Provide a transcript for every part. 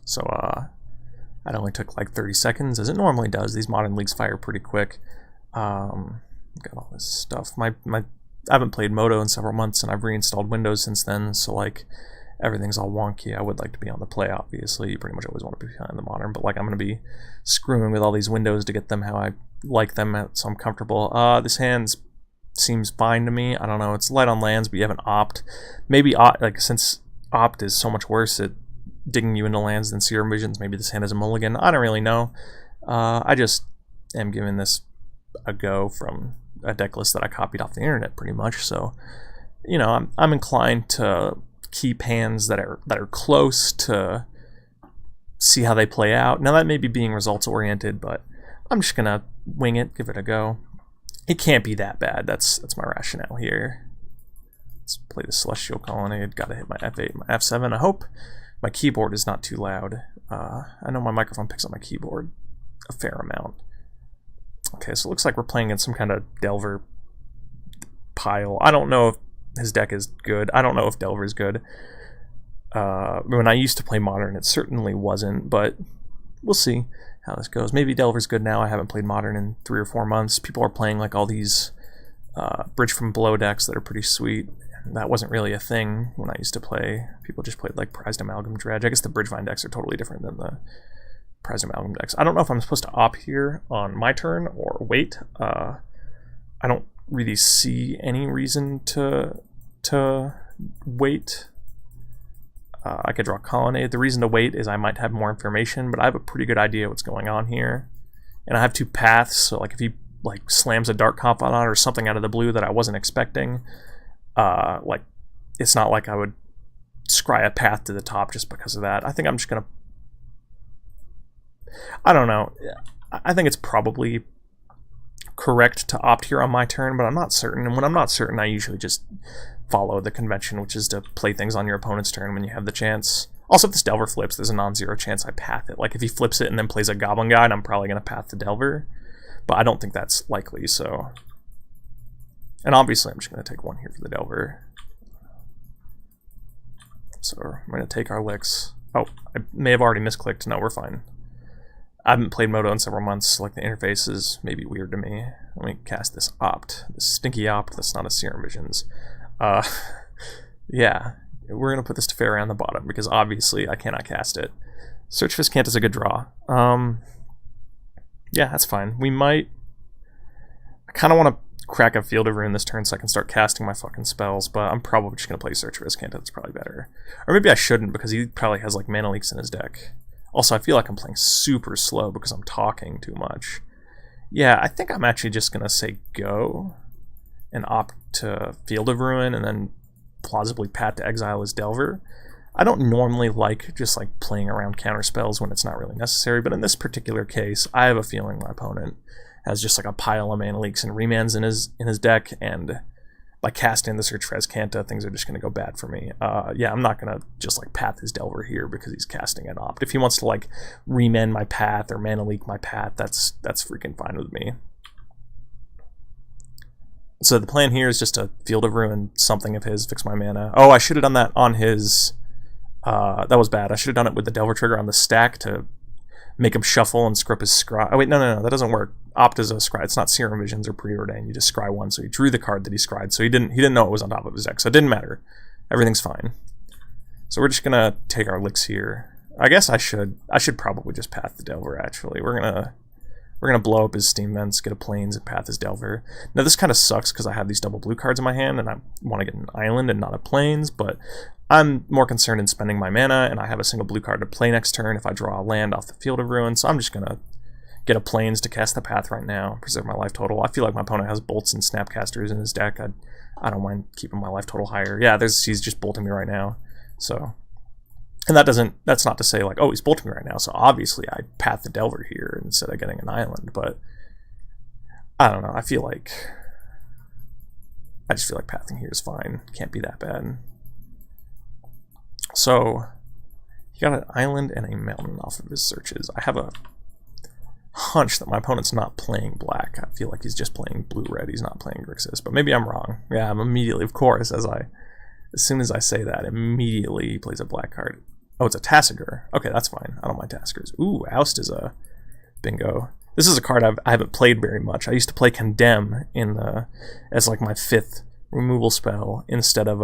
So that only took like 30 seconds, as it normally does. These modern leagues fire pretty quick. Got all this stuff. I haven't played Moto in several months, and I've reinstalled Windows since then, so like everything's all wonky. I would like to be on the play, obviously. You pretty much always want to be behind the modern, but like I'm going to be screwing with all these windows to get them how I like them, so I'm comfortable. This hand seems fine to me. I don't know. It's light on lands, but you have an opt. Maybe like since opt is so much worse at digging you into lands than Serum Visions, maybe this hand is a mulligan. I don't really know. I just am giving this a go from a deck list that I copied off the internet pretty much. So, you know, I'm inclined to keep hands that are close to see how they play out. Now that may be being results oriented, but I'm just gonna wing it, give it a go. It can't be that bad. That's my rationale here. Let's play the Celestial Colonnade. Gotta hit my F8, my F7. I hope my keyboard is not too loud. I know my microphone picks up my keyboard a fair amount. Okay, so it looks like we're playing in some kind of Delver pile. I don't know if his deck is good. I don't know if Delver is good. When I used to play Modern, it certainly wasn't, but we'll see how this goes. Maybe Delver's good now. I haven't played Modern in 3 or 4 months. People are playing like all these Bridge from Below decks that are pretty sweet. That wasn't really a thing when I used to play. People just played like Prized Amalgam Dredge. I guess the Bridgevine decks are totally different than the Prized Amalgam decks. I don't know if I'm supposed to opt here on my turn or wait. I don't really see any reason to wait. I could draw Colonnade. The reason to wait is I might have more information, but I have a pretty good idea what's going on here. And I have 2 paths, so like if he like slams a Dark Confidant or something out of the blue that I wasn't expecting, like it's not like I would scry a path to the top just because of that. I think I'm just gonna, I don't know. I think it's probably correct to opt here on my turn, but I'm not certain. And when I'm not certain, I usually just follow the convention, which is to play things on your opponent's turn when you have the chance. Also, if this Delver flips, there's a non-zero chance I path it. Like if he flips it and then plays a Goblin Guide, I'm probably going to path the Delver, but I don't think that's likely, so. And obviously I'm just going to take 1 here for the Delver. So we're going to take our licks. Oh, I may have already misclicked. No, we're fine. I haven't played Moto in several months, like the interface is maybe weird to me. Let me cast this opt, this stinky opt that's not a Serum Visions. Yeah, we're going to put this to Fairy on the bottom because obviously I cannot cast it. Search Viscant is a good draw. Yeah, that's fine. We might, I kind of want to crack a Field of Ruin this turn so I can start casting my fucking spells, but I'm probably just going to play Search Viscant. That's probably better. Or maybe I shouldn't because he probably has like mana leaks in his deck. Also, I feel like I'm playing super slow because I'm talking too much. Yeah, I think I'm actually just going to say go and opt to Field of Ruin and then plausibly Path to Exile as Delver. I don't normally like just like playing around counter spells when it's not really necessary, but in this particular case, I have a feeling my opponent has just like a pile of mana leaks and remands in his deck, and by casting the Search for Azcanta, things are just going to go bad for me. Yeah, I'm not going to just like path his Delver here because he's casting an opt. If he wants to like remand my path or mana leak my path, that's freaking fine with me. So the plan here is just to Field of Ruin something of his, fix my mana. Oh, I should have done that on his, that was bad. I should have done it with the Delver trigger on the stack to make him shuffle and scry his scry. Oh wait, no, that doesn't work. Opt is a scry. It's not Serum Visions or Preordained. You just scry 1, so he drew the card that he scried, so he didn't know it was on top of his deck, so it didn't matter. Everything's fine. So we're just gonna take our licks here. I guess I should probably just path the Delver, actually. We're gonna blow up his Steam Vents, get a Plains, and path his Delver. Now this kind of sucks because I have these double blue cards in my hand and I want to get an island and not a Plains, but I'm more concerned in spending my mana, and I have a single blue card to play next turn if I draw a land off the Field of Ruin, so I'm just gonna get a Plains to cast the path right now, preserve my life total. I feel like my opponent has bolts and snapcasters in his deck. I don't mind keeping my life total higher. Yeah, he's just bolting me right now. So, and that's not to say like, oh, he's bolting me right now, so obviously I path the Delver here instead of getting an island, but I don't know, I just feel like pathing here is fine. Can't be that bad. So, he got an island and a mountain off of his searches. I have a hunch that my opponent's not playing black. I feel like he's just playing blue-red. He's not playing Grixis, but maybe I'm wrong. Yeah, I'm immediately, of course, as soon as I say that, immediately he plays a black card. Oh, it's a Tassiger. Okay, that's fine. I don't mind Taskers. Ooh, Oust is a bingo. This is a card I haven't played very much. I used to play Condemn as like my 5th removal spell instead of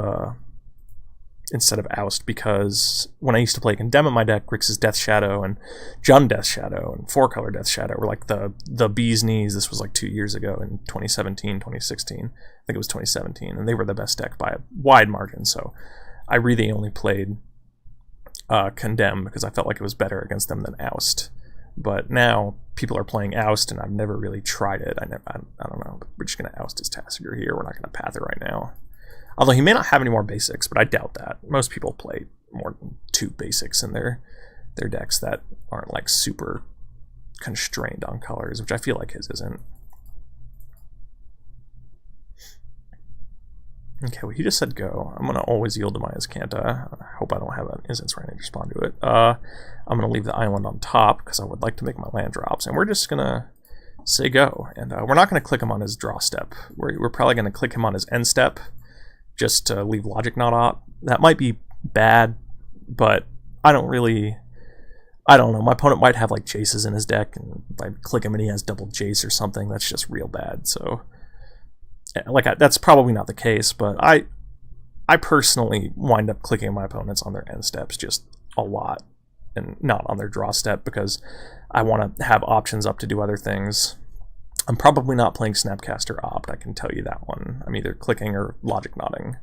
Oust, because when I used to play Condemn in my deck, Grixis Death Shadow and Jund Death Shadow and 4-color Death Shadow were like the bee's knees. This was like 2 years ago in 2017, 2016. I think it was 2017, and they were the best deck by a wide margin. So I really only played Condemn because I felt like it was better against them than Oust. But now people are playing Oust, and I've never really tried it. I don't know. But we're just gonna Oust his Tassiger here. We're not gonna Path it right now. Although he may not have any more basics, but I doubt that. Most people play more than 2 basics in their decks that aren't like super constrained on colors, which I feel like his isn't. Okay, well, he just said go. I'm going to always yield to my Azcanta. I hope I don't have an Instance Reign to respond to it. I'm going to leave the island on top because I would like to make my land drops. And we're just going to say go. And we're not going to click him on his draw step. We're probably going to click him on his end step just to leave Logic Knot up. That might be bad, but I don't know. My opponent might have like Jaces in his deck, and if I click him and he has double Jace or something, that's just real bad. So that's probably not the case, but I personally wind up clicking my opponents on their end steps just a lot and not on their draw step because I want to have options up to do other things. I'm probably not playing Snapcaster Opt, I can tell you that one. I'm either clicking or Logic Knotting.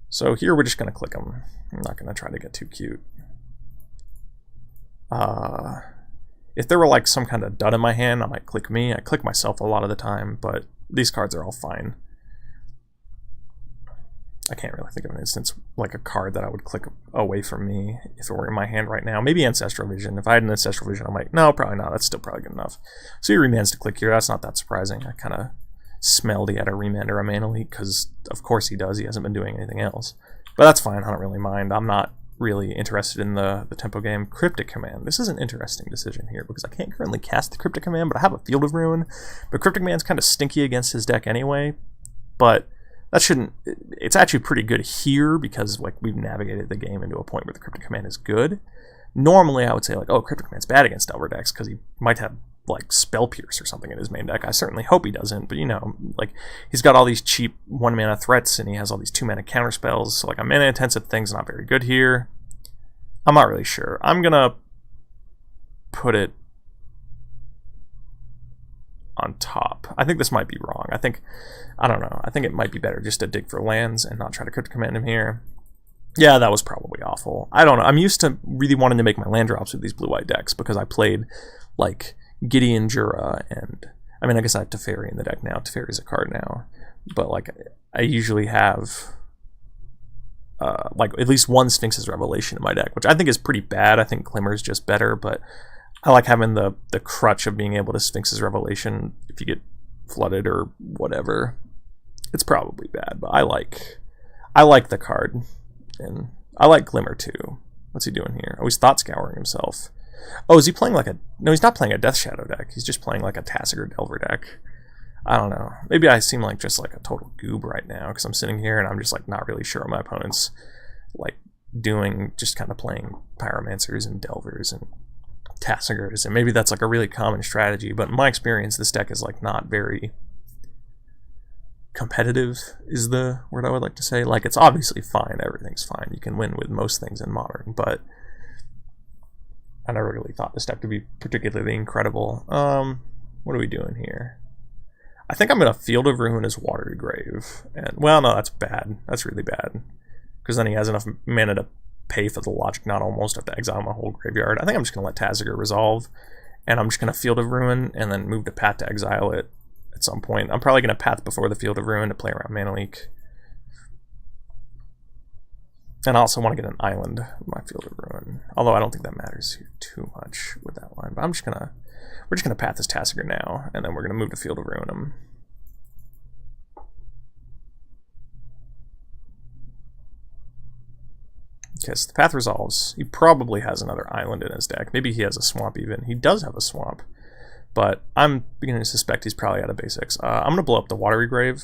So here we're just going to click them. I'm not going to try to get too cute. If there were like some kind of dud in my hand, I might click me. I click myself a lot of the time, but these cards are all fine. I can't really think of an instance like a card that I would click away from me if it were in my hand right now. Maybe Ancestral Vision. If I had an Ancestral Vision, I might... No, probably not. That's still probably good enough. So he remands to click here. That's not that surprising. I kind of smelled he had a remand or a Mana Leak because of course he does. He hasn't been doing anything else. But that's fine. I don't really mind. I'm not really interested in the tempo game. Cryptic Command. This is an interesting decision here because I can't currently cast the Cryptic Command, but I have a Field of Ruin. But Cryptic Command's kind of stinky against his deck anyway. But that shouldn't... It's actually pretty good here because like we've navigated the game into a point where the Cryptic Command is good. Normally I would say like, oh, Cryptic Command's bad against Delver decks because he might have like Spell Pierce or something in his main deck. I certainly hope he doesn't, but you know, like he's got all these cheap 1-mana threats and he has all these 2-mana counter spells, so like a mana intensive thing's not very good here. I'm not really sure. I'm gonna put it on top. I think this might be wrong. I don't know. I think it might be better just to dig for lands and not try to Cryptic Command him here. Yeah, that was probably awful. I don't know. I'm used to really wanting to make my land drops with these blue-white decks because I played like Gideon Jura and... I mean, I guess I have Teferi in the deck now. Teferi's a card now. But like, I usually have like at least one Sphinx's Revelation in my deck, which I think is pretty bad. I think Glimmer's just better, but I like having the crutch of being able to Sphinx's Revelation if you get flooded or whatever. It's probably bad, but I like the card, and I like Glimmer too. What's he doing here? Oh, he's Thought Scouring himself. Oh, is he playing like a... No, he's not playing a Death Shadow deck. He's just playing like a Tassiger Delver deck. I don't know. Maybe I seem like just like a total goob right now because I'm sitting here and I'm just like not really sure what my opponent's like doing, just kind of playing Pyromancers and Delvers and Tassigers, and maybe that's like a really common strategy, but in my experience this deck is like not very competitive is the word I would like to say. Like, it's obviously fine, everything's fine, you can win with most things in Modern, but I never really thought this deck to be particularly incredible. What are we doing here? I think I'm gonna Field of Ruin his Watery Grave, and well, no, that's bad. That's really bad, because then he has enough mana to pay for the Logic Knot almost. Have to exile my whole graveyard. I think I'm just gonna let Tassiger resolve, and I'm just gonna Field of Ruin and then move to Path to exile it at some point. I'm probably gonna Path before the Field of Ruin to play around Mana Leak, and I also want to get an island with my Field of Ruin. Although I don't think that matters here too much with that line. But we're just gonna Path this Tassiger now, and then we're gonna move to Field of Ruin him. Okay, so the Path resolves. He probably has another island in his deck. Maybe he has a swamp even. He does have a swamp, but I'm beginning to suspect he's probably out of basics. I'm gonna blow up the Watery Grave.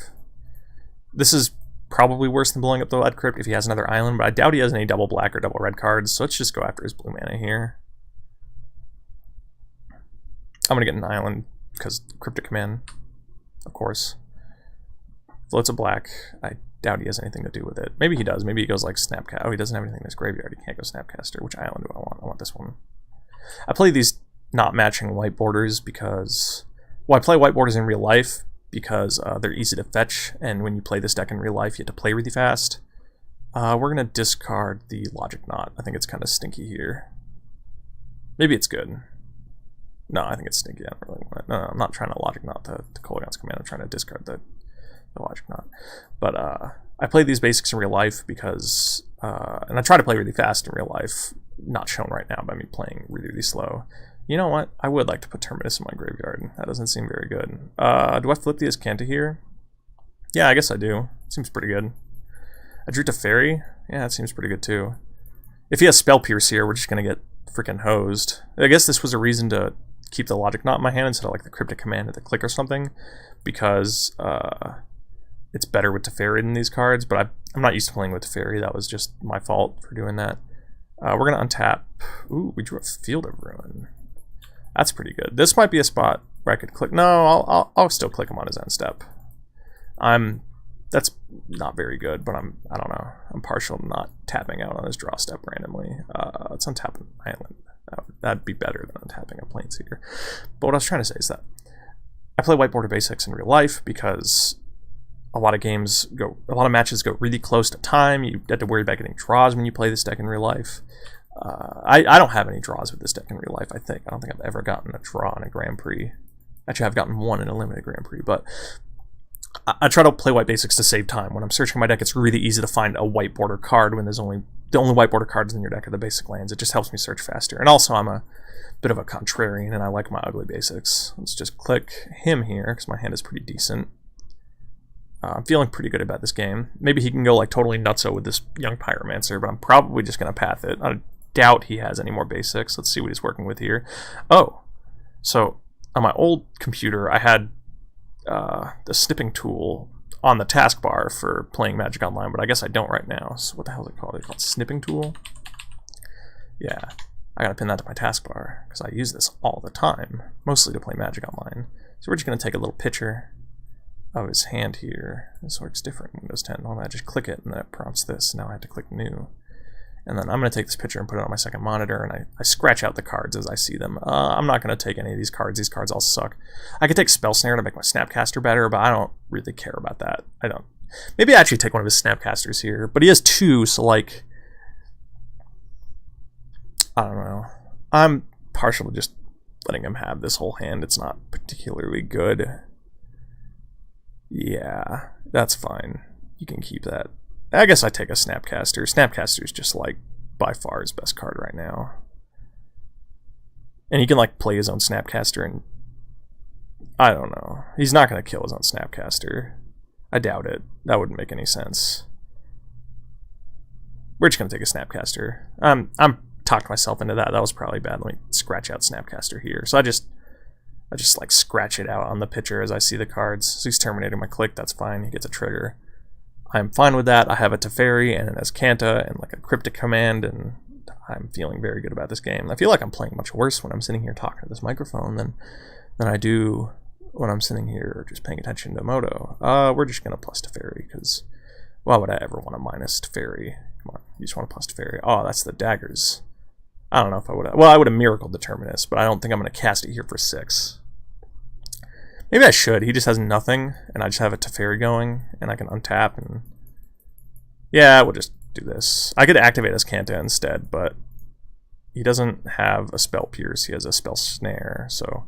This is probably worse than blowing up the Lead Crypt if he has another island, but I doubt he has any double black or double red cards, so let's just go after his blue mana here. I'm going to get an island because Cryptic Command, of course. Floats a black. I doubt he has anything to do with it. Maybe he does. Maybe he goes like Snapcaster. Oh, he doesn't have anything in his graveyard. He can't go Snapcaster. Which island do I want? I want this one. I play these not matching white borders because... Well, I play white borders in real life because they're easy to fetch, and when you play this deck in real life, you have to play really fast. We're going to discard the Logic Knot. I think it's kind of stinky here. Maybe it's good. No, I think it's stinky. I don't really want it. No, I'm not trying to Logic Knot the Kolaghan's Command. I'm trying to discard the Logic Knot. But I play these basics in real life because... and I try to play really fast in real life. Not shown right now by me playing really, really slow. You know what? I would like to put Terminus in my graveyard. That doesn't seem very good. Do I flip the Azcanta here? Yeah, I guess I do. Seems pretty good. I drew Teferi. Yeah, that seems pretty good too. If he has Spell Pierce here, we're just going to get freaking hosed. I guess this was a reason to keep the Logic Knot in my hand instead of like the Cryptic Command at the click or something, because it's better with Teferi than these cards, but I'm not used to playing with Teferi. That was just my fault for doing that. We're going to untap. Ooh, we drew a Field of Ruin. That's pretty good. This might be a spot where I could click. No, I'll still click him on his end step. That's not very good, but I don't know. I'm partial to not tapping out on his draw step randomly. Let's untap an island. That'd be better than untapping a Planeswalker. But what I was trying to say is that I play white border basics in real life because a lot of matches go really close to time. You have to worry about getting draws when you play this deck in real life. I don't have any draws with this deck in real life, I think. I don't think I've ever gotten a draw in a Grand Prix. Actually, I've gotten one in a limited Grand Prix, but I try to play white basics to save time. When I'm searching my deck, it's really easy to find a white border card when the only white border cards in your deck are the basic lands. It just helps me search faster. And also, I'm a bit of a contrarian, and I like my ugly basics. Let's just click him here, because my hand is pretty decent. I'm feeling pretty good about this game. Maybe he can go like totally nutso with this young Pyromancer, but I'm probably just going to path it. I doubt he has any more basics. Let's see what he's working with here. Oh, so on my old computer, I had the snipping tool on the taskbar for playing Magic Online, but I guess I don't right now. So what the hell is it called? It's called snipping tool? Yeah, I gotta pin that to my taskbar because I use this all the time, mostly to play Magic Online. So we're just gonna take a little picture of his hand here. This works different in Windows 10. Normally I just click it and then it prompts this. Now I have to click new. And then I'm going to take this picture and put it on my second monitor, and I scratch out the cards as I see them. I'm not going to take any of these cards. These cards all suck. I could take Spell Snare to make my Snapcaster better, but I don't really care about that. I don't. Maybe I actually take one of his Snapcasters here, but he has two, so like, I don't know. I'm partial to just letting him have this whole hand. It's not particularly good. Yeah, that's fine. You can keep that. I guess I take a Snapcaster. Snapcaster is just like by far his best card right now. And he can like play his own Snapcaster, and I don't know. He's not going to kill his own Snapcaster. I doubt it. That wouldn't make any sense. We're just going to take a Snapcaster. I'm talking myself into that. That was probably bad. Let me scratch out Snapcaster here. So I just like scratch it out on the picture as I see the cards. So he's terminating my click. That's fine. He gets a trigger. I'm fine with that. I have a Teferi and an Azcanta and like a Cryptic Command, and I'm feeling very good about this game. I feel like I'm playing much worse when I'm sitting here talking to this microphone than I do when I'm sitting here just paying attention to Moto. We're just going to plus Teferi, because why would I ever want to minus Teferi? Come on, you just want to plus Teferi. Oh, that's the daggers. I don't know if I would have... Well, I would have Miracle Determinus, but I don't think I'm going to cast it here for 6. Maybe I should. He just has nothing, and I just have a Teferi going, and I can untap, and... Yeah, we'll just do this. I could activate Azcanta instead, but he doesn't have a Spell Pierce. He has a Spell Snare, so...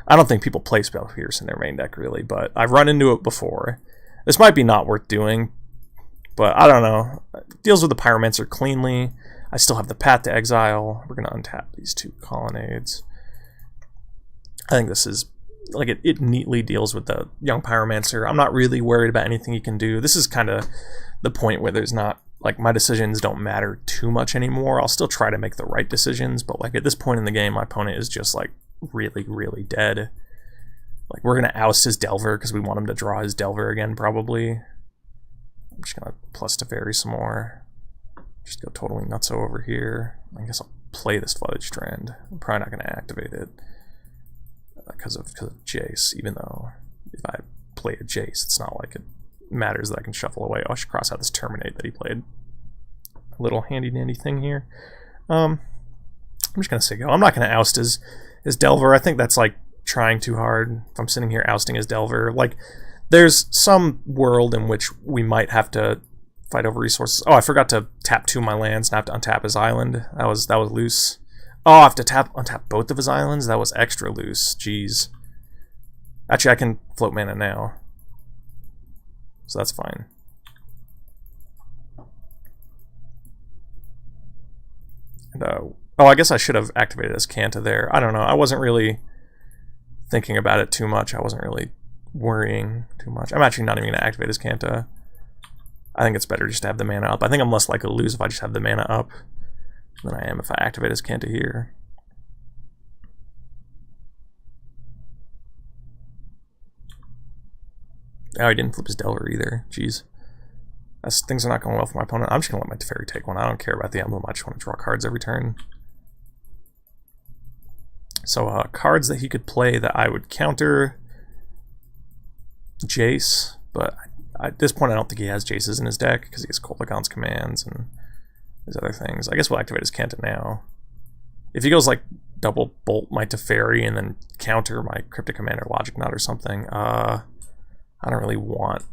I don't think people play Spell Pierce in their main deck, really, but I've run into it before. This might be not worth doing, but I don't know. It deals with the Pyromancer cleanly. I still have the Path to Exile. We're going to untap these 2 Colonnades. I think this is... Like, it neatly deals with the young Pyromancer. I'm not really worried about anything he can do. This is kind of the point where there's not... Like, my decisions don't matter too much anymore. I'll still try to make the right decisions, but, like, at this point in the game, my opponent is just, like, really, really dead. Like, we're going to oust his Delver because we want him to draw his Delver again, probably. I'm just gonna plus Teferi some more. Just go totally nutso over here. I guess I'll play this Flooded Strand. I'm probably not gonna activate it because of Jace, even though if I play a Jace, it's not like it matters that I can shuffle away. Oh, I should cross out this Terminate that he played. A little handy dandy thing here. I'm just gonna say go. I'm not gonna oust his Delver. I think that's like trying too hard. If I'm sitting here ousting his Delver, like there's some world in which we might have to fight over resources. Oh, I forgot to tap 2 of my lands and I have to untap his island. That was loose. Oh, I have to untap both of his islands? That was extra loose. Jeez. Actually, I can float mana now. So that's fine. And, oh, I guess I should have activated his Kanta there. I don't know. I wasn't really thinking about it too much. I wasn't really worrying too much. I'm actually not even going to activate his Kanta. I think it's better just to have the mana up. I think I'm less likely to lose if I just have the mana up than I am if I activate his Kanta here. Oh, he didn't flip his Delver either. Jeez. Things are not going well for my opponent. I'm just going to let my Teferi take one. I don't care about the emblem. I just want to draw cards every turn. So cards that he could play that I would counter Jace, but at this point I don't think he has Jaces in his deck because he has Kolaghan's commands and these other things. I guess we'll activate his Kanta now. If he goes like double bolt my Teferi and then counter my Cryptic Commander Logic Knot or something, I don't really want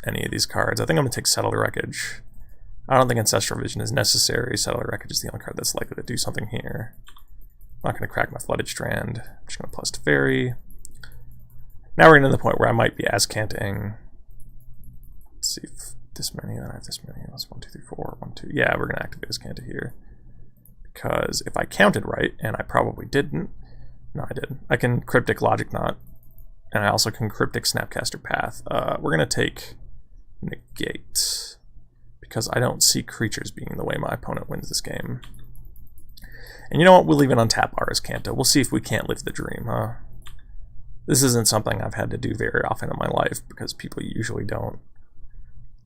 any of these cards. I think I'm going to take Settle the Wreckage. I don't think Ancestral Vision is necessary. Settle the Wreckage is the only card that's likely to do something here. I'm not going to crack my Flooded Strand. I'm just going to plus Teferi. Now we're getting to the point where I might be Azcanting. Let's see if this many, then I have this many. That's 1, 2, 3, 4, 1, 2. Yeah, we're going to activate Azcanta here. Because if I counted right, and I probably didn't, no, I did. I can Cryptic Logic Knot, and I also can Cryptic Snapcaster Path. We're going to take Negate, because I don't see creatures being the way my opponent wins this game. And you know what? We'll even untap our Azcanta. We'll see if we can't live the dream, huh? This isn't something I've had to do very often in my life, because people usually don't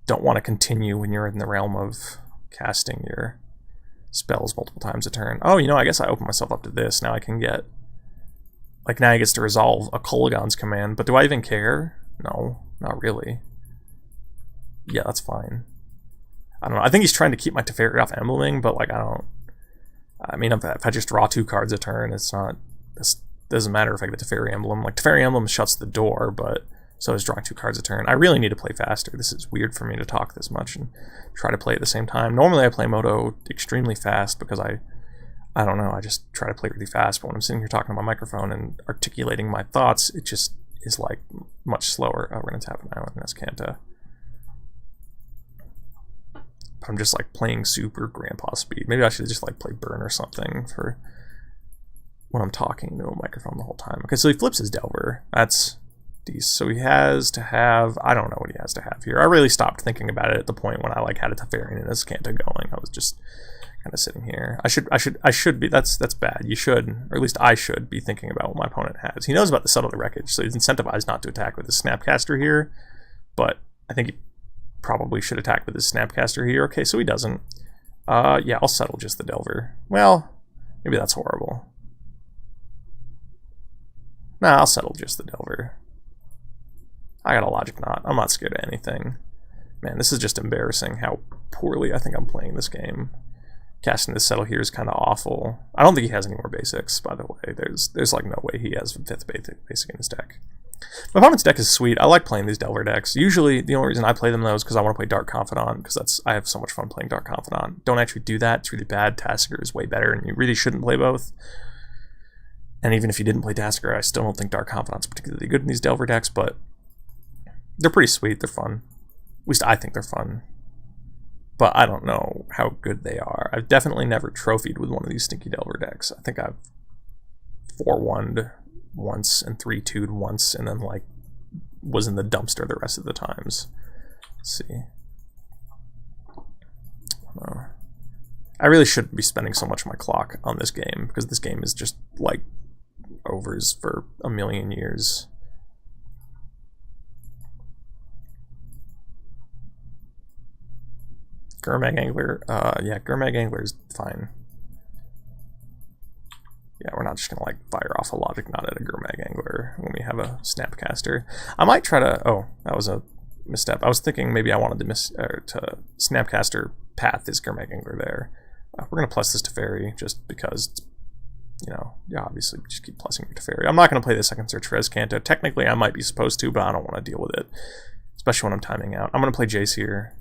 want to continue when you're in the realm of casting your spells multiple times a turn. Oh, you know, I guess I open myself up to this. Now I can get... Like, now he gets to resolve a Kolaghan's command, but do I even care? No, not really. Yeah, that's fine. I don't know. I think he's trying to keep my Teferi off embleming, but, like, I don't... I mean, if I just draw 2 cards a turn, it's not... This doesn't matter if I get a Teferi emblem. Like, Teferi emblem shuts the door, but so is drawing 2 cards a turn. I really need to play faster. This is weird for me to talk this much and try to play at the same time. Normally I play Moto extremely fast because I don't know, I just try to play really fast, but when I'm sitting here talking to my microphone and articulating my thoughts, it just is like much slower. Oh, we're going to tap an island in Azcanta. But I'm just like playing super grandpa speed. Maybe I should just like play Burn or something for when I'm talking to a microphone the whole time. Okay, so he flips his Delver. That's decent. So he has to have, I don't know what he has to have here. I really stopped thinking about it at the point when I like had a Teferi and Azcanta going. I was just kind of sitting here. I should be, that's bad. You should, or at least I should be thinking about what my opponent has. He knows about the Settle the Wreckage, so he's incentivized not to attack with his Snapcaster here, but I think he probably should attack with his Snapcaster here. Okay, so he doesn't. Yeah, I'll settle just the Delver. Well, maybe that's horrible. Nah, I'll settle just the Delver. I got a Logic Knot. I'm not scared of anything. Man, this is just embarrassing how poorly I think I'm playing this game. Casting this Settle here is kind of awful. I don't think he has any more basics, by the way. There's like no way he has 5th basic in his deck. My opponent's deck is sweet. I like playing these Delver decks. Usually, the only reason I play them, though, is because I want to play Dark Confidant, because I have so much fun playing Dark Confidant. Don't actually do that. It's really bad. Tasker is way better, and you really shouldn't play both. And even if you didn't play Tasker, I still don't think Dark Confidant's particularly good in these Delver decks, but they're pretty sweet. They're fun. At least I think they're fun. But I don't know how good they are. I've definitely never trophied with one of these stinky Delver decks. I think I've 4-1'd once and 3-2'd once, and then like was in the dumpster the rest of the times. Let's see. I really shouldn't be spending so much of my clock on this game, because this game is just like overs for a million years. Gurmag Angler. Yeah, Gurmag Angler is fine. Yeah, we're not just gonna like fire off a Logic Knot at a Gurmag Angler when we have a Snapcaster. I might try to. Oh, that was a misstep. I was thinking maybe I wanted to Snapcaster path his Gurmag Angler there. We're gonna plus this to Fairy just because, you know, yeah, obviously just keep plussing your Teferi. I'm not gonna play the second search for Escanto. Technically, I might be supposed to, but I don't want to deal with it, especially when I'm timing out. I'm gonna play Jace here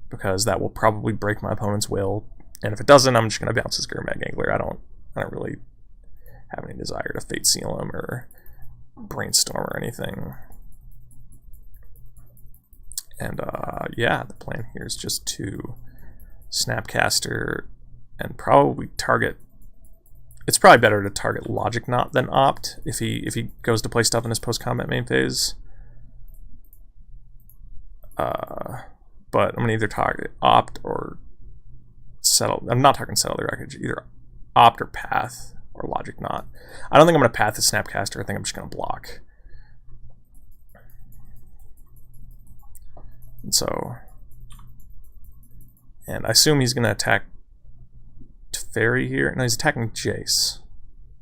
because that will probably break my opponent's will, and if it doesn't, I'm just gonna bounce his Gurmag Angler. I don't really have any desire to Fate Seal him or Brainstorm or anything. And yeah, the plan here is just to Snapcaster and probably target. It's probably better to target Logic Knot than Opt if he goes to play stuff in his post-combat main phase. But I'm gonna either target Opt or Settle. I'm not targeting Settle the Wreckage. Either Opt or Path or Logic Knot. I don't think I'm gonna Path the Snapcaster. I think I'm just gonna block. And so, and I assume he's gonna attack Teferi here. No, he's attacking Jace.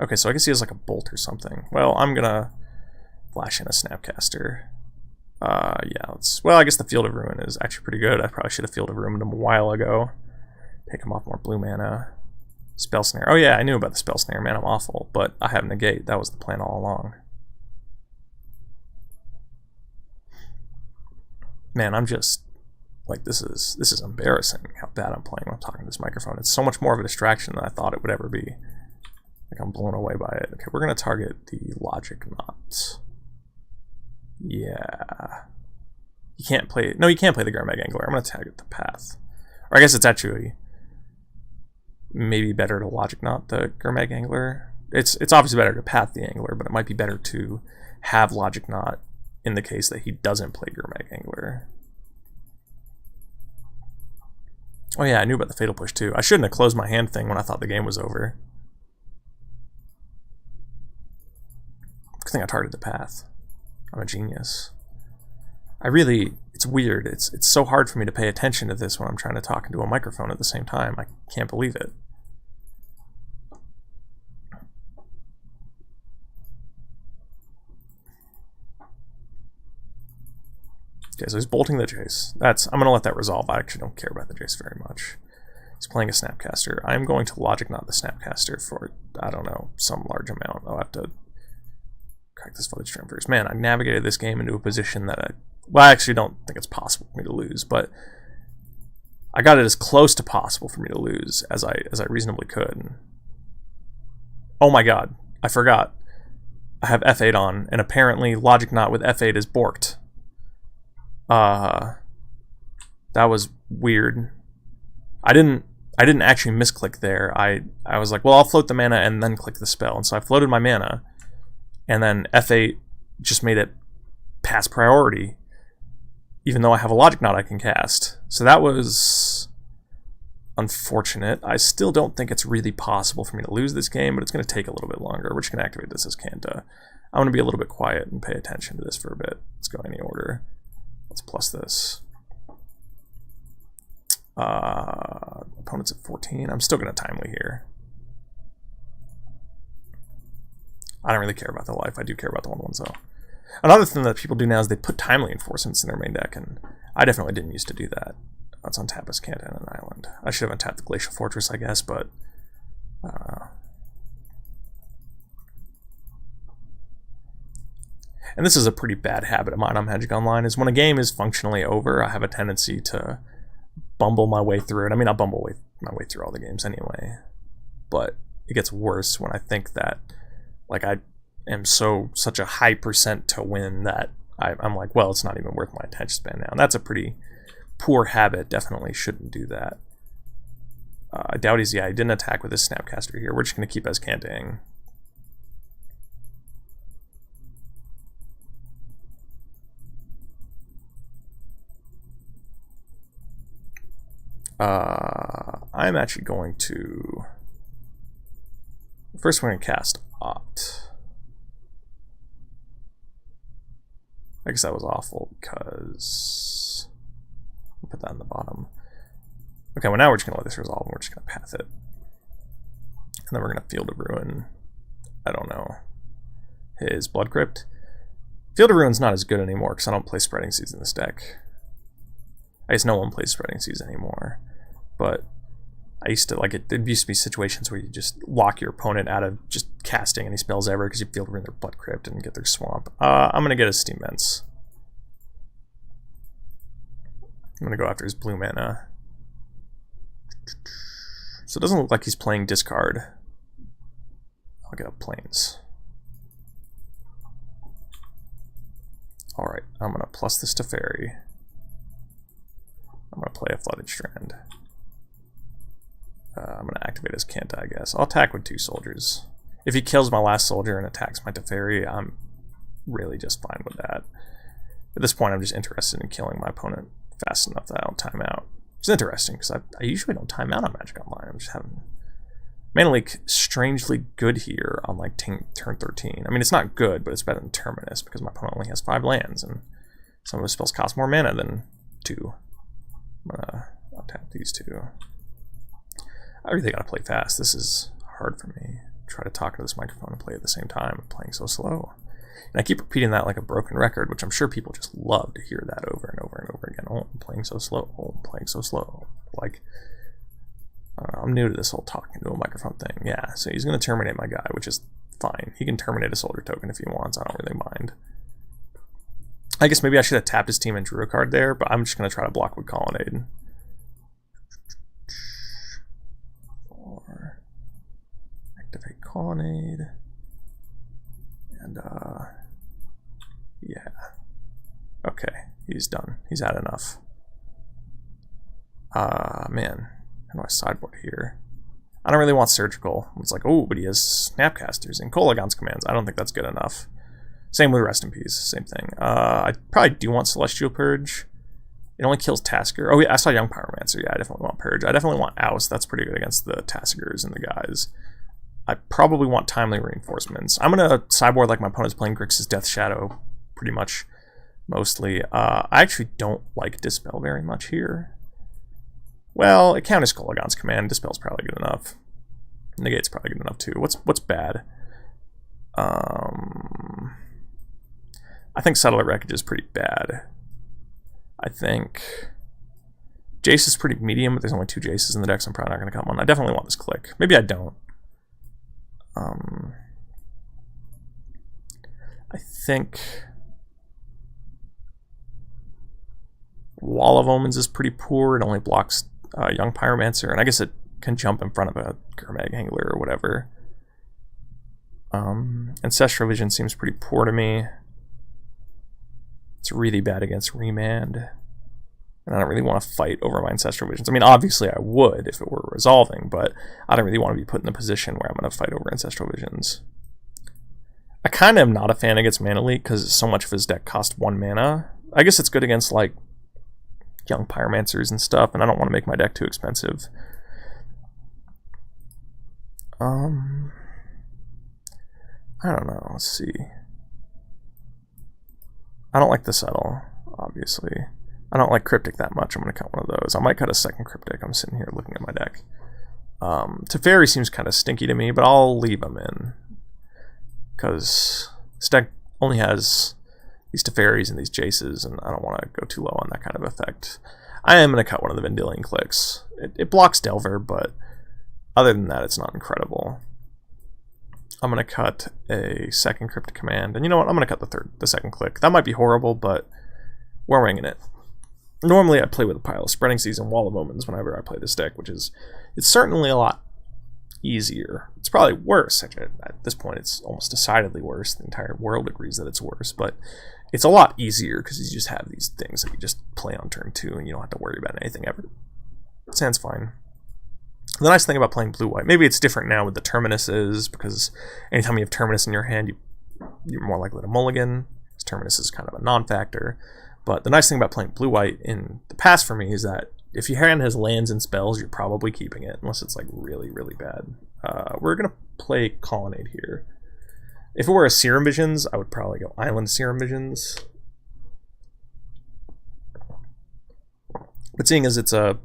Okay, so I guess he has like a bolt or something. Well, I'm gonna flash in a Snapcaster. Yeah, well, I guess the Field of Ruin is actually pretty good. I probably should have Field of Ruined him a while ago. Take him off more blue mana. Spell Snare. Oh yeah, I knew about the Spell Snare. Man, I'm awful. But I have Negate. That was the plan all along. Man, I'm just like, this is embarrassing how bad I'm playing when I'm talking to this microphone. It's so much more of a distraction than I thought it would ever be. Like, I'm blown away by it. Okay, we're gonna target the Logic Knot. Yeah. You can't play. No, you can't play the Gurmag Angler. I'm gonna target the Path. Or I guess it's actually maybe better to Logic Knot the Gurmag Angler. It's obviously better to Path the Angler, but it might be better to have Logic Knot in the case that he doesn't play Gurmag Angler. Oh yeah, I knew about the Fatal Push too. I shouldn't have closed my hand thing when I thought the game was over. Good thing I targeted the Path. I'm a genius. It's weird. It's so hard for me to pay attention to this when I'm trying to talk into a microphone at the same time. I can't believe it. Okay, so he's bolting the Jace. I'm gonna let that resolve. I actually don't care about the Jace very much. He's playing a Snapcaster. I'm going to Logic Knot the Snapcaster for, I don't know, some large amount. I'll have to crack this footage stream first. Man, I navigated this game into a position that I actually don't think it's possible for me to lose, but I got it as close to possible for me to lose as I reasonably could. Oh my god, I forgot. I have F8 on, and apparently Logic Knot with F8 is borked. That was weird. I didn't actually misclick there. I was like, well, I'll float the mana and then click the spell, and so I floated my mana, and then F8 just made it pass priority, even though I have a Logic Knot I can cast. So that was unfortunate. I still don't think it's really possible for me to lose this game, but it's going to take a little bit longer. We're just going to activate this as Kanta. I'm going to be a little bit quiet and pay attention to this for a bit. Let's go any order. Let's plus this. Opponent's at 14. I'm still going to timely here. I don't really care about the life. I do care about the 1/1s though. Another thing that people do now is they put timely enforcements in their main deck, and I definitely didn't used to do that. Let's untap as Kanta and an island. I should have untapped the Glacial Fortress, I guess, but I don't know. And this is a pretty bad habit of mine on Magic Online, is when a game is functionally over, I have a tendency to bumble my way through it. I mean, I'll bumble my way through all the games anyway, but it gets worse when I think that, like, I am such a high percent to win that I'm like, well, it's not even worth my attention span now. And that's a pretty poor habit. Definitely shouldn't do that. I doubt he didn't attack with his Snapcaster here. We're just going to keep as Kanting. I'm actually going to... First we're going to cast Opt. I guess that was awful because... I'll put that in the bottom. Okay, well now we're just gonna let this resolve and we're just gonna path it. And then we're gonna Field of Ruin, I don't know, his Blood Crypt. Field of Ruin's not as good anymore because I don't play Spreading Seas in this deck. I guess no one plays Spreading Seas anymore. But I used to, like, there used to be situations where you just lock your opponent out of just casting any spells ever because you Field of Ruin their Blood Crypt and get their Swamp. I'm gonna get a Steam Vents. I'm gonna go after his blue mana. So it doesn't look like he's playing discard. I'll get up Plains. Alright, I'm gonna plus this to Fairy. I'm gonna play a Flooded Strand. I'm gonna activate his Kanta, I guess. I'll attack with 2 soldiers. If he kills my last soldier and attacks my Teferi, I'm really just fine with that. At this point, I'm just interested in killing my opponent fast enough that I don't time out. It's interesting, because I usually don't time out on Magic Online. I'm just having Mana Leak strangely good here on like turn 13. I mean, it's not good, but it's better than Terminus, because my opponent only has 5 lands, and some of his spells cost more mana than 2. I'll tap these 2. I really gotta play fast. This is hard for me. Try to talk to this microphone and play at the same time, playing so slow. And I keep repeating that like a broken record, which I'm sure people just love to hear that over and over and over again. Oh, I'm playing so slow. Oh, I'm playing so slow. Like, I'm new to this whole talking to a microphone thing. Yeah, so he's going to terminate my guy, which is fine. He can terminate a soldier token if he wants. I don't really mind. I guess maybe I should have tapped his team and drew a card there, but I'm just going to try to block with Colonnade. Or activate Colonnade. And, yeah. Okay, he's done. He's had enough. Man. How do I sideboard here? I don't really want Surgical. It's like, oh, but he has Snapcasters and Kolaghan's Commands. I don't think that's good enough. Same with Rest in Peace. Same thing. I probably do want Celestial Purge. It only kills Tasker. Oh, yeah, I saw Young Pyromancer. Yeah, I definitely want Purge. I definitely want Oust. That's pretty good against the Taskers and the guys. I probably want Timely Reinforcements. I'm going to sideboard like my opponent's playing Grixis Death Shadow, pretty much, mostly. I actually don't like Dispel very much here. Well, it counters Kolaghan's Command. Dispel's probably good enough. Negate's probably good enough too. What's bad? I think Settler Wreckage is pretty bad. I think Jace is pretty medium, but there's only 2 Jaces in the deck, so I'm probably not going to cut one. I definitely want this Click. Maybe I don't. I think Wall of Omens is pretty poor. It only blocks Young Pyromancer, and I guess it can jump in front of a Gurmag Angler or whatever. Ancestral Vision seems pretty poor to me. It's really bad against Remand. And I don't really want to fight over my Ancestral Visions. I mean, obviously I would if it were resolving, but I don't really want to be put in a position where I'm going to fight over Ancestral Visions. I kind of am not a fan against Mana Leak because so much of his deck costs 1 mana. I guess it's good against, like, Young Pyromancers and stuff, and I don't want to make my deck too expensive. I don't know. Let's see. I don't like the Settle, obviously. I don't like Cryptic that much. I'm going to cut one of those. I might cut a second Cryptic. I'm sitting here looking at my deck. Teferi seems kind of stinky to me, but I'll leave him in. Because this deck only has these Teferis and these Jaces, and I don't want to go too low on that kind of effect. I am going to cut one of the Vendilion Clicks. It blocks Delver, but other than that, it's not incredible. I'm going to cut a second Cryptic Command, and you know what? I'm going to cut the second Click. That might be horrible, but we're winging it. Normally, I play with a pile of Spreading Seas and Wall of Omens whenever I play this deck, it's certainly a lot easier. It's probably worse. Actually, at this point, it's almost decidedly worse. The entire world agrees that it's worse, but it's a lot easier because you just have these things that you just play on turn 2, and you don't have to worry about anything ever. Sounds fine. The nice thing about playing blue-white, maybe it's different now with the Terminuses, because anytime you have Terminus in your hand, you're more likely to mulligan. Terminus is kind of a non-factor. But the nice thing about playing blue-white in the past for me is that if your hand has lands and spells, you're probably keeping it, unless it's like really, really bad. We're going to play Colonnade here. If it were a Serum Visions, I would probably go Island Serum Visions. But seeing as it's a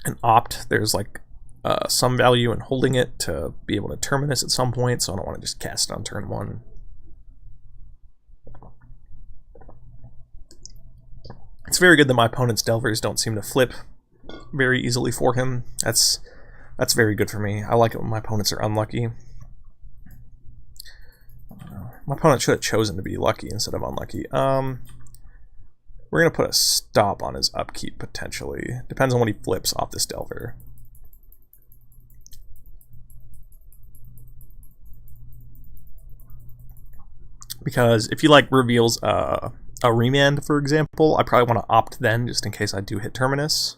an opt. There's like some value in holding it to be able to terminus at some point, so I don't want to just cast it on turn 1. It's very good that my opponent's Delvers don't seem to flip very easily for him. That's very good for me. I like it when my opponents are unlucky. My opponent should have chosen to be lucky instead of unlucky. We're going to put a stop on his upkeep, potentially. Depends on what he flips off this Delver. Because if he like reveals a remand, for example, I probably want to opt then, just in case I do hit terminus.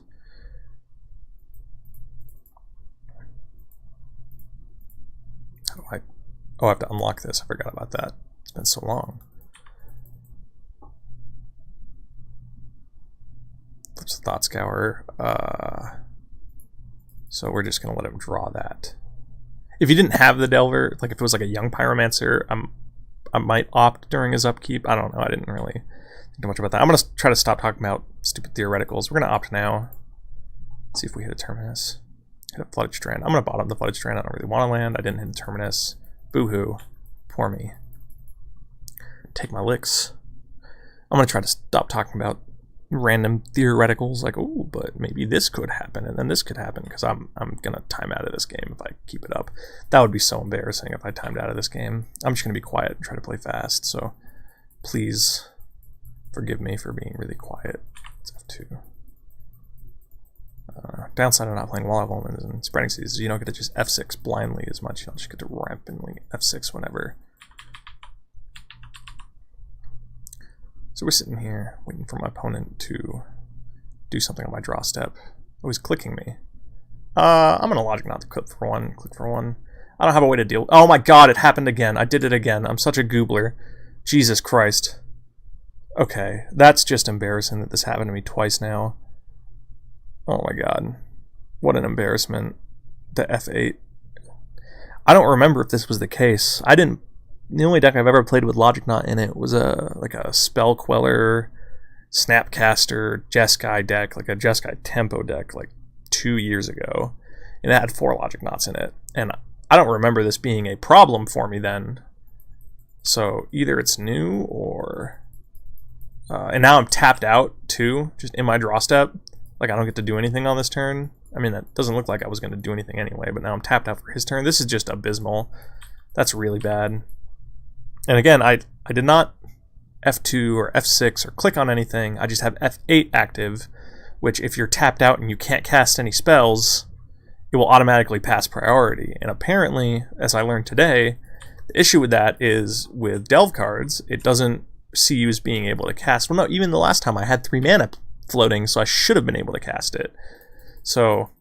How do I... Oh, I have to unlock this. I forgot about that. It's been so long. Flips the Thought Scour. So we're just going to let him draw that. If he didn't have the Delver, like if it was like a young Pyromancer, I might opt during his upkeep. I don't know. I didn't really think much about that. I'm going to try to stop talking about stupid theoreticals. We're going to opt now. Let's see if we hit a terminus. Hit a Flooded Strand. I'm going to bottom the Flooded Strand. I don't really want to land. I didn't hit a terminus. Boo-hoo. Poor me. Take my licks. I'm going to try to stop talking about random theoreticals like, oh, but maybe this could happen and then this could happen, because I'm going to time out of this game if I keep it up. That would be so embarrassing if I timed out of this game. I'm just going to be quiet and try to play fast, so please forgive me for being really quiet. It's F2. Downside of not playing Wall of Omens and Spreading Seas is you don't get to just F6 blindly as much. You don't just get to rampantly F6 whenever. So we're sitting here waiting for my opponent to do something on my draw step. Oh, he's clicking me. I'm gonna logic not to click for one. I don't have a way to deal. Oh my god, it happened again. I did it again. I'm such a goobler. Jesus Christ. Okay, that's just embarrassing that this happened to me twice now. Oh my god. What an embarrassment. The F8. I don't remember if this was the case. The only deck I've ever played with Logic Knot in it was like a Spell Queller, Snapcaster, Jeskai deck, like a Jeskai Tempo deck like 2 years ago. And it had 4 Logic Knots in it. And I don't remember this being a problem for me then. So either it's new or... and now I'm tapped out too, just in my draw step. Like I don't get to do anything on this turn. I mean, that doesn't look like I was going to do anything anyway, but now I'm tapped out for his turn. This is just abysmal. That's really bad. And again, I did not F2 or F6 or click on anything. I just have F8 active, which if you're tapped out and you can't cast any spells, it will automatically pass priority. And apparently, as I learned today, the issue with that is with Delve cards, it doesn't see you as being able to cast. Well, no, even the last time I had 3 mana floating, so I should have been able to cast it. So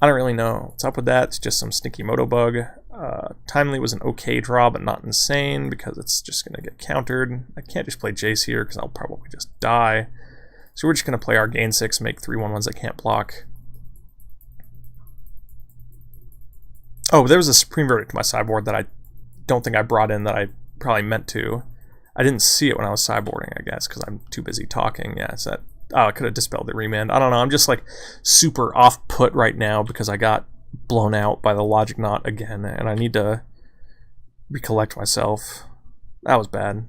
I don't really know what's up with that. It's just some sneaky moto bug. Timely was an okay draw, but not insane, because it's just going to get countered. I can't just play Jace here, because I'll probably just die. So we're just going to play our gain 6, make 3 1/1s that can't block. Oh, there was a Supreme Verdict to my sideboard that I don't think I brought in that I probably meant to. I didn't see it when I was sideboarding, I guess, because I'm too busy talking. Yeah, it's that. Oh, I could have dispelled the remand. I don't know. I'm just like super off put right now because I got blown out by the Logic Knot again, and I need to recollect myself. That was bad.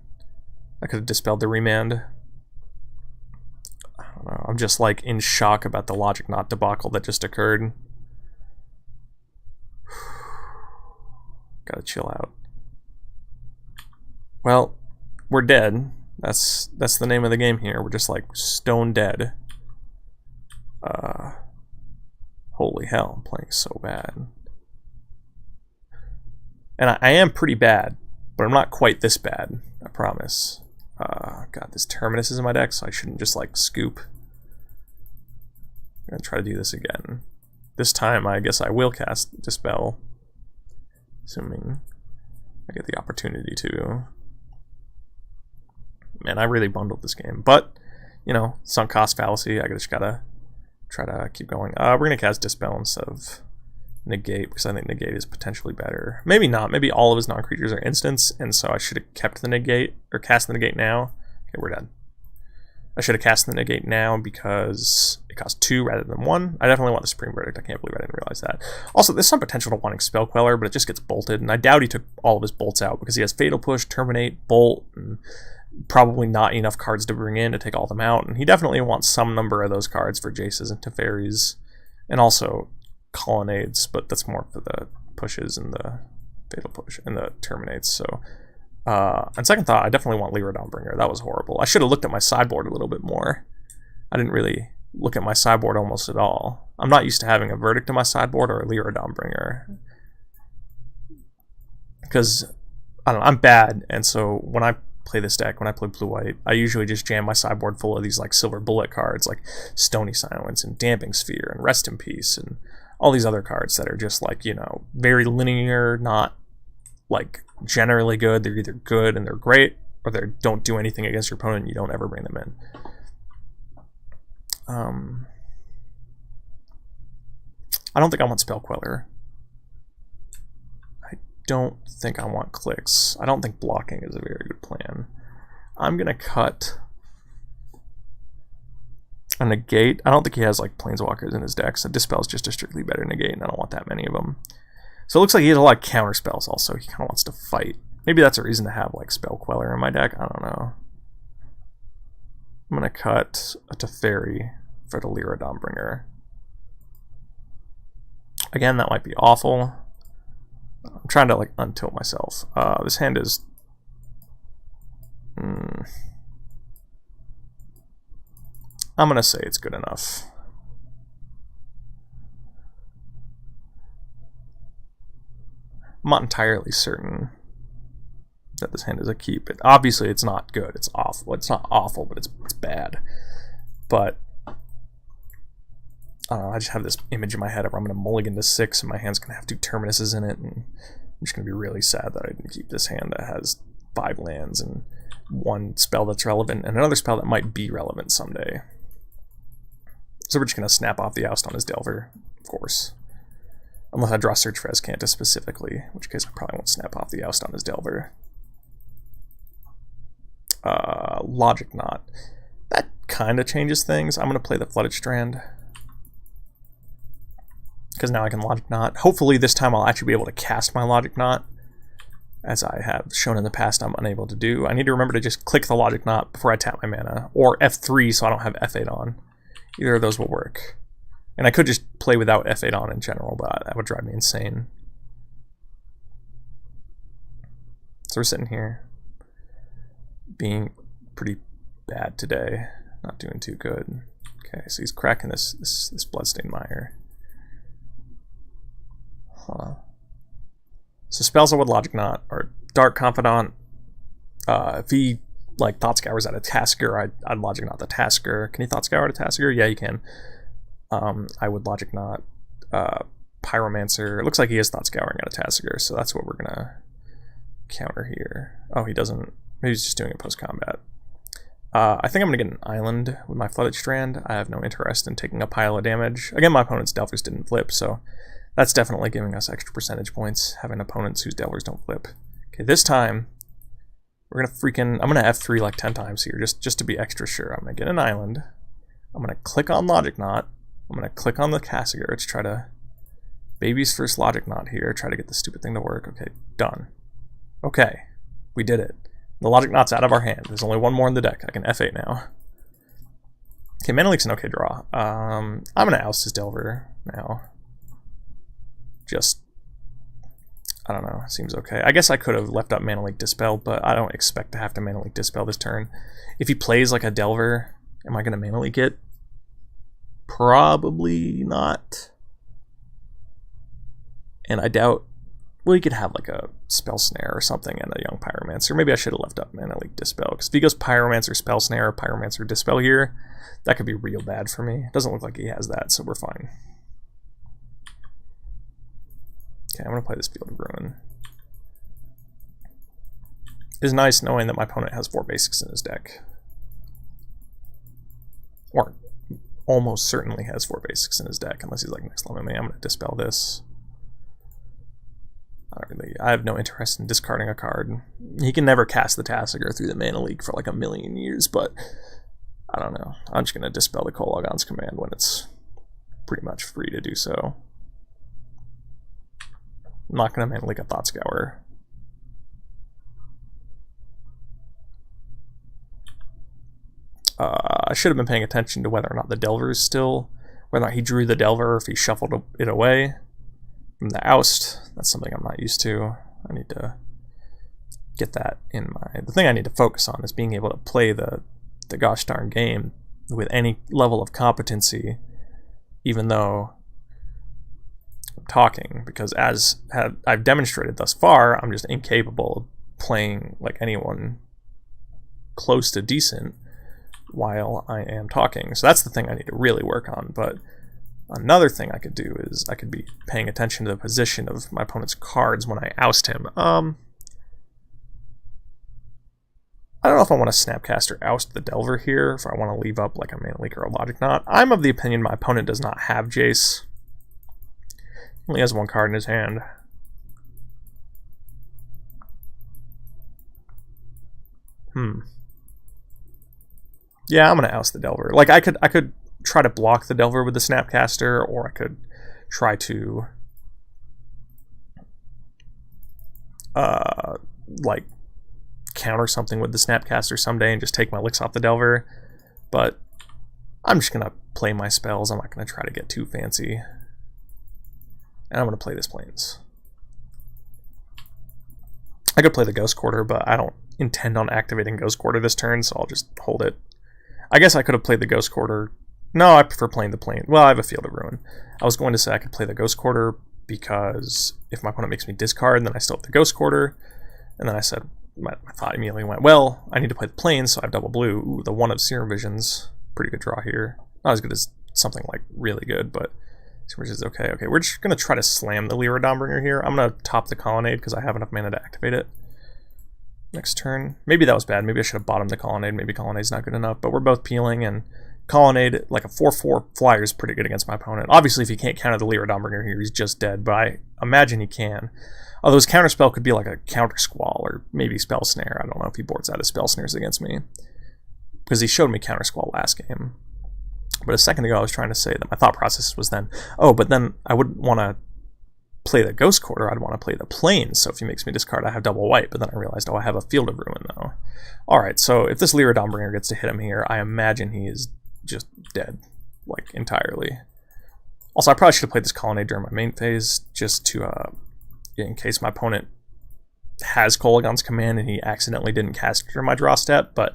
I could have dispelled the remand. I don't know. I'm just like in shock about the Logic Knot debacle that just occurred. Gotta chill out. Well, we're dead. That's the name of the game here. We're just like stone dead. Holy hell, I'm playing so bad. And I am pretty bad, but I'm not quite this bad, I promise. God, this Terminus is in my deck, so I shouldn't just like scoop. I'm gonna try to do this again. This time, I guess I will cast Dispel, assuming I get the opportunity to. Man, I really bundled this game, but you know, sunk cost fallacy. I just gotta try to keep going. We're gonna cast Dispel instead of Negate, because I think Negate is potentially better. Maybe not. Maybe all of his non-creatures are instants, and so I should have kept the Negate or cast the Negate now. Okay, we're done. I should have cast the negate now because it costs 2 rather than 1. I definitely want the Supreme Verdict. I can't believe I didn't realize that. Also, there's some potential to wanting Spell Queller, but it just gets bolted, and I doubt he took all of his bolts out because he has Fatal Push, Terminate, Bolt, and probably not enough cards to bring in to take all of them out, and he definitely wants some number of those cards for Jaces and Teferis, and also Colonnades, but that's more for the pushes and the Fatal Push and the Terminates, so... on second thought, I definitely want Lyra Dawnbringer. That was horrible. I should have looked at my sideboard a little bit more. I didn't really look at my sideboard almost at all. I'm not used to having a Verdict in my sideboard or a Lyra Dawnbringer. Because, I don't know, I'm bad, and so when I play this deck, when I play blue-white, I usually just jam my sideboard full of these like silver bullet cards, like Stony Silence and Damping Sphere and Rest in Peace and all these other cards that are just like, you know, very linear, not like generally good. They're either good and they're great, or they don't do anything against your opponent and you don't ever bring them in. I don't think I want Spell Queller. I don't think I want clicks. I don't think blocking is a very good plan. I'm gonna cut a negate. I don't think he has like planeswalkers in his deck, so Dispel is just a strictly better negate, and I don't want that many of them. So it looks like he has a lot of counter spells also. He kind of wants to fight. Maybe that's a reason to have like Spell Queller in my deck. I don't know. I'm going to cut a Teferi for the Lyra Dawnbringer. Again, that might be awful. I'm trying to like untilt myself. This hand is... I'm going to say it's good enough. I'm not entirely certain that this hand is a keep. Obviously, it's not good. It's awful. It's not awful, but it's bad. But I don't know. I just have this image in my head of I'm going to mulligan to 6, and my hand's going to have 2 Terminuses in it, and I'm just going to be really sad that I didn't keep this hand that has 5 lands and 1 spell that's relevant and another spell that might be relevant someday. So we're just going to snap off the Oust on his Delver, of course. Unless I draw Search for Azcanta specifically, in which case I probably won't snap off the Oust on his Delver. Logic Knot. That kind of changes things. I'm going to play the Flooded Strand, because now I can Logic Knot. Hopefully this time I'll actually be able to cast my Logic Knot, as I have shown in the past I'm unable to do. I need to remember to just click the Logic Knot before I tap my mana, or F3 so I don't have F8 on. Either of those will work. And I could just play without F8 on in general, but that would drive me insane. So we're sitting here, being pretty bad today. Not doing too good. Okay, so he's cracking this Bloodstained Mire. Huh. So spells are with Logic Knot, or Dark Confidant. If he like Thought Scours at a Tasker, I'd Logic Knot the Tasker. Can he Thought Scour at a Tasker? Yeah, you can. I would Logic Knot Pyromancer. It looks like he is Thought Scouring at a Tasker, so that's what we're gonna counter here. Oh, he doesn't. Maybe he's just doing it post combat. I think I'm gonna get an island with my Flooded Strand. I have no interest in taking a pile of damage. Again, my opponent's Delvers didn't flip, so that's definitely giving us extra percentage points, having opponents whose Delvers don't flip. Okay, this time we're gonna I'm gonna F3 like 10 times here, just to be extra sure. I'm gonna get an island. I'm gonna click on Logic Knot. I'm gonna click on the Cassiger to try to baby's first Logic Knot here, try to get the stupid thing to work. Okay, done. Okay, we did it. The Logic Knot's out of our hand. There's only one more in the deck. I can F8 now. Okay, Mana Leak's an okay draw. I'm gonna oust his Delver now. Just, I don't know, seems okay. I guess I could have left up Mana Leak Dispel, but I don't expect to have to Mana Leak Dispel this turn. If he plays like a Delver, am I gonna Mana Leak it? Probably not. And I doubt, well, he could have like a Spell Snare or something and a Young Pyromancer. Maybe I should have left up Mana Leak Dispel, because if he goes Pyromancer, Spell Snare, or Pyromancer, Dispel here, that could be real bad for me. It doesn't look like he has that, so we're fine. Okay, I'm going to play this Field of Ruin. It's nice knowing that my opponent has 4 basics in his deck. Or almost certainly has 4 basics in his deck, unless he's like next level me. I'm going to Dispel this. I have no interest in discarding a card. He can never cast the Tassiger through the Mana Leak for like a million years, but I don't know. I'm just going to dispel the Kolagon's command when it's pretty much free to do so. I'm not going to mana leak a Thought Scour. I should have been paying attention to whether or not the Delver is still, whether or not he drew the Delver or if he shuffled it away from the Oust. That's something I'm not used to. I need to get that in my... The thing I need to focus on is being able to play the gosh darn game with any level of competency, even though I'm talking, because as I've demonstrated thus far, I'm just incapable of playing like anyone close to decent while I am talking. So that's the thing I need to really work on. But another thing I could do is I could be paying attention to the position of my opponent's cards when I oust him. I don't know if I want to Snapcaster oust the Delver here, if I want to leave up like a Mana Leak or a Logic Knot. I'm of the opinion my opponent does not have Jace. He only has one card in his hand. Yeah, I'm gonna oust the Delver. Like I could try to block the Delver with the Snapcaster, or I could try to like counter something with the Snapcaster someday and just take my licks off the Delver. But I'm just gonna play my spells. I'm not gonna try to get too fancy. And I'm gonna play this Plains. I could play the Ghost Quarter, but I don't intend on activating Ghost Quarter this turn, so I'll just hold it. I guess I could have played the Ghost Quarter. No, I prefer playing the Plains. Well, I have a Field of Ruin. I was going to say I could play the Ghost Quarter because if my opponent makes me discard, then I still have the Ghost Quarter. And then I said, my thought immediately went, well, I need to play the Plains, so I have double blue. Ooh, the one of Serum Visions. Pretty good draw here. Not as good as something like really good, but Serum Visions is okay. Okay, we're just going to try to slam the Lyra Dawnbringer here. I'm going to top the Colonnade because I have enough mana to activate it next turn. Maybe that was bad. Maybe I should have bottomed the Colonnade. Maybe Colonnade's not good enough, but we're both peeling, and Colonnade, like a 4/4 flyer, is pretty good against my opponent. Obviously, if he can't counter the Lyra Dawnbringer here, he's just dead, but I imagine he can. Although his counterspell could be like a Counter Squall or maybe Spell Snare. I don't know if he boards out his Spell Snares against me, because he showed me Counter Squall last game. But a second ago, I was trying to say that my thought process was then, oh, but then I wouldn't want to play the Ghost Quarter, I'd want to play the Plains, so if he makes me discard, I have double white, but then I realized, oh, I have a Field of Ruin, though. Alright, so if this Lyra Dawnbringer gets to hit him here, I imagine he is just dead, like, entirely. Also, I probably should have played this Colonnade during my main phase, just to, in case my opponent has Kolagon's command and he accidentally didn't cast it during my draw step, but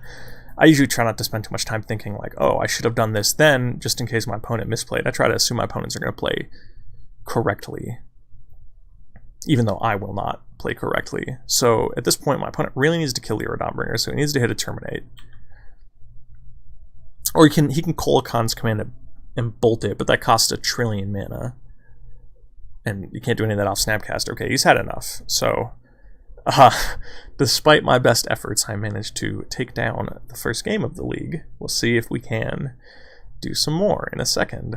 I usually try not to spend too much time thinking, like, oh, I should have done this then, just in case my opponent misplayed. I try to assume my opponents are going to play correctly, even though I will not play correctly. So at this point, my opponent really needs to kill Lyra Dawnbringer, so he needs to hit a Terminate. Or he can Kolagon's command and bolt it, but that costs 1 trillion mana. And you can't do any of that off Snapcaster. Okay, he's had enough. So, despite my best efforts, I managed to take down the first game of the league. We'll see if we can do some more in a second.